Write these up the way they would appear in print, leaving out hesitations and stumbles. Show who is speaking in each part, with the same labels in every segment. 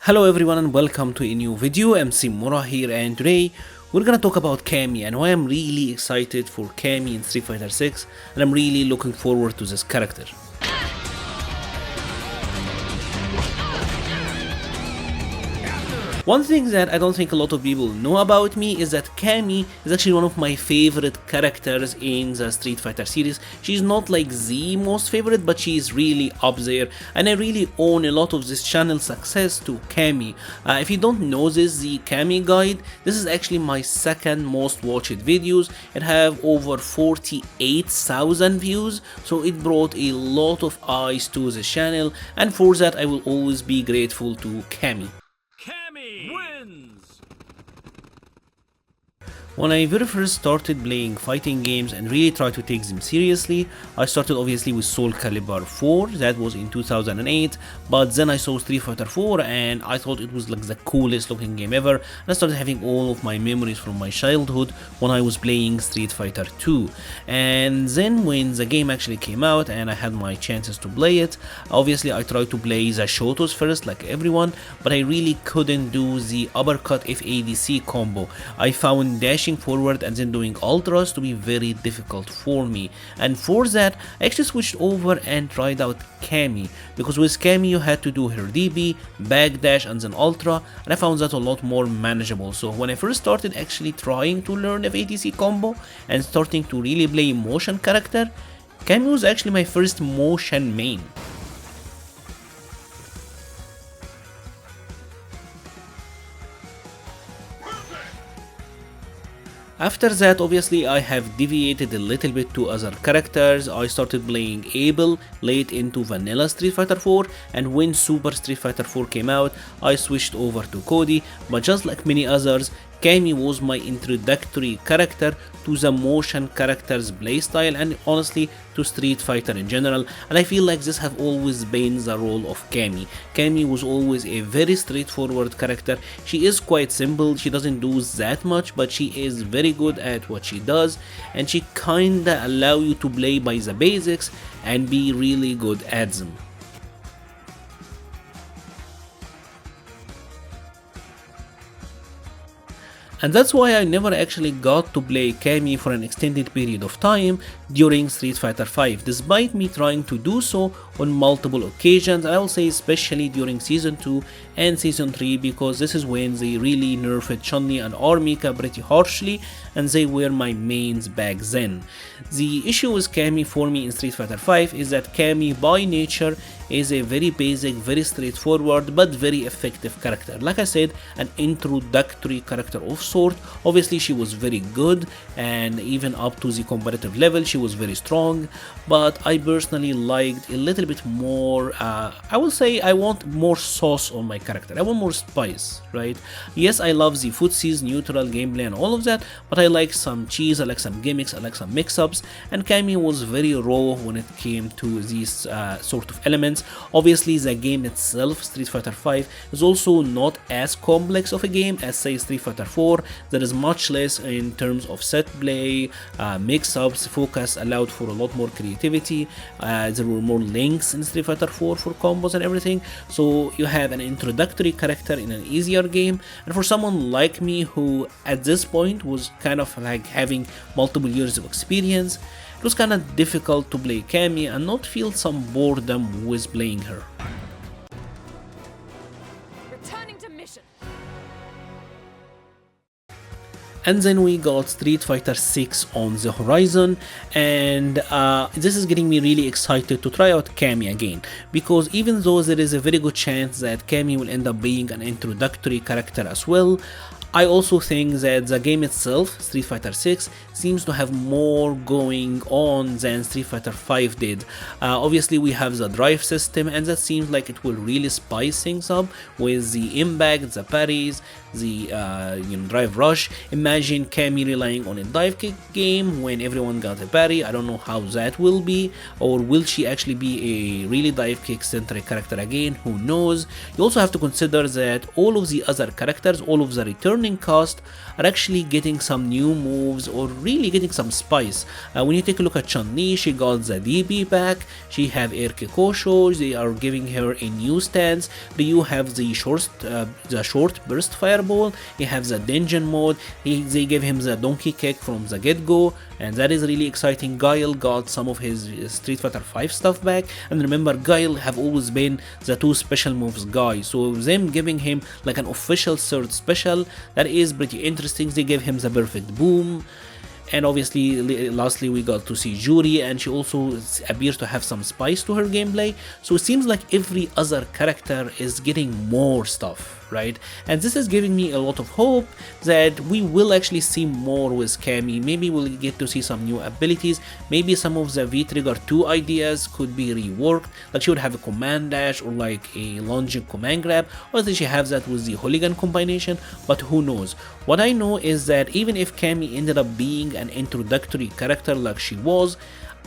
Speaker 1: Hello everyone and welcome to a new video. MC Mura here, and today we're gonna talk about Cammy and why I'm really excited for Cammy in Street Fighter 6 and I'm really looking forward to this character. One thing that I don't think a lot of people know about me is that Cammy is actually one of my favorite characters in the Street Fighter series. She's not like the most favorite, but she's really up there, and I really owe a lot of this channel success to Cammy. If you don't know this, the Cammy guide, this is actually my second most watched videos. It have over 48,000 views, so it brought a lot of eyes to the channel, and for that I will always be grateful to Cammy.
Speaker 2: Wins!
Speaker 1: When I very first started playing fighting games and really tried to take them seriously, I started obviously with Soul Calibur 4, that was in 2008, but then I saw Street Fighter 4 and I thought it was like the coolest looking game ever, and I started having all of my memories from my childhood when I was playing Street Fighter 2. And then when the game actually came out and I had my chances to play it, obviously I tried to play the Shotos first like everyone, but I really couldn't do the uppercut FADC combo. I found dashing forward and then doing ultras to be very difficult for me, and for that I actually switched over and tried out Cammy, because with Cammy you had to do her DB, backdash and then ultra, and I found that a lot more manageable. So when I first started actually trying to learn FADC combo and starting to really play motion character, Cammy was actually my first motion main. After that, obviously, I have deviated a little bit to other characters. I started playing Abel late into Vanilla Street Fighter 4, and when Super Street Fighter 4 came out, I switched over to Cody, but just like many others, Cammy was my introductory character to the motion characters playstyle and honestly to Street Fighter in general, and I feel like this have always been the role of Cammy. Cammy was always a very straightforward character. She is quite simple, she doesn't do that much, but she is very good at what she does, and she kinda allow you to play by the basics and be really good at them. And that's why I never actually got to play Cammy for an extended period of time during Street Fighter 5, despite me trying to do so on multiple occasions. I will say especially during Season 2 and Season 3, because this is when they really nerfed Chun-Li and Armika pretty harshly, and they were my mains back then. The issue with Cammy for me in Street Fighter 5 is that Cammy by nature is a very basic, very straightforward but very effective character. Like I said, an introductory character of sort. Obviously she was very good, and even up to the competitive level she was very strong, but I personally liked a little bit more, I will say I want more sauce on my character, I want more spice, right? Yes, I love the footsies, neutral gameplay and all of that, but I like some cheese, I like some gimmicks, I like some mix-ups, and Cammy was very raw when it came to these sort of elements. Obviously the game itself, Street Fighter 5, is also not as complex of a game as say Street Fighter 4. There is much less in terms of set play, mix-ups, focus allowed for a lot more creativity, there were more links in Street Fighter 4 for combos and everything, so you have an introductory character in an easier game. And for someone like me who at this point was kind of like having multiple years of experience, it was kind of difficult to play Cammy and not feel some boredom with playing her.
Speaker 2: Returning to mission.
Speaker 1: And then we got Street Fighter 6 on the horizon, and this is getting me really excited to try out Cammy again, because even though there is a very good chance that Cammy will end up being an introductory character as well, I also think that the game itself, Street Fighter 6, seems to have more going on than Street Fighter 5 did. Obviously we have the drive system, and that seems like it will really spice things up with the impact, the parries, the drive rush. Imagine Cammy relying on a dive kick game when everyone got a parry. I don't know how that will be, or will she actually be a really dive kick centric character again, who knows. You also have to consider that all of the other characters, all of the return returning cast are actually getting some new moves or really getting some spice. When you take a look at Chun-Li, she got the DB back, she have Air Kikosho, they are giving her a new stance. Ryu have the short burst fireball, he have the dungeon mode, they gave him the donkey kick from the get-go, and that is really exciting. Guile got some of his Street Fighter 5 stuff back, and remember Guile have always been the two special moves guy, so them giving him like an official third special, that is pretty interesting. They gave him the perfect boom. And obviously, lastly, we got to see Juri, and she also appears to have some spice to her gameplay. So it seems like every other character is getting more stuff, right? And this is giving me a lot of hope that we will actually see more with Cammy. Maybe we'll get to see some new abilities. Maybe some of the V-Trigger 2 ideas could be reworked. Like she would have a command dash or like a lunging command grab, or that she has that with the Hooligan combination, but who knows. What I know is that even if Cammy ended up being an introductory character like she was,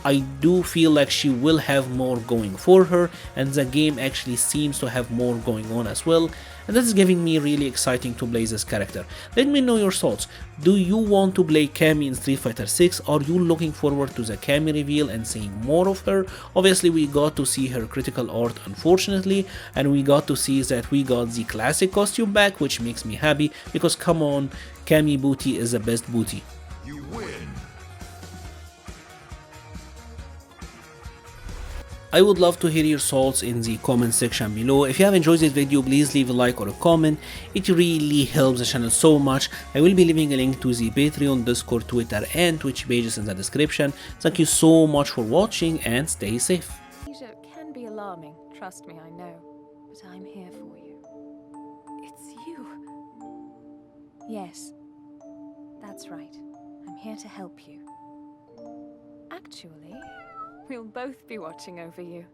Speaker 1: I do feel like she will have more going for her, and the game actually seems to have more going on as well, and this is giving me really exciting to play this character. Let me know your thoughts. Do you want to play Cammy in Street Fighter 6? Are you looking forward to the Cammy reveal and seeing more of her? Obviously we got to see her critical art unfortunately, and we got to see that we got the classic costume back, which makes me happy because come on, Cammy booty is the best booty.
Speaker 3: You win.
Speaker 1: I would love to hear your thoughts in the comment section below. If you have enjoyed this video, please leave a like or a comment. It really helps the channel so much. I will be leaving a link to the Patreon, Discord, Twitter and Twitch pages in the description. Thank you so much for watching and stay safe.
Speaker 2: It can be alarming, trust me, I know. But I'm here for you. It's you. Yes, that's right. I'm here to help you. Actually, we'll both be watching over you.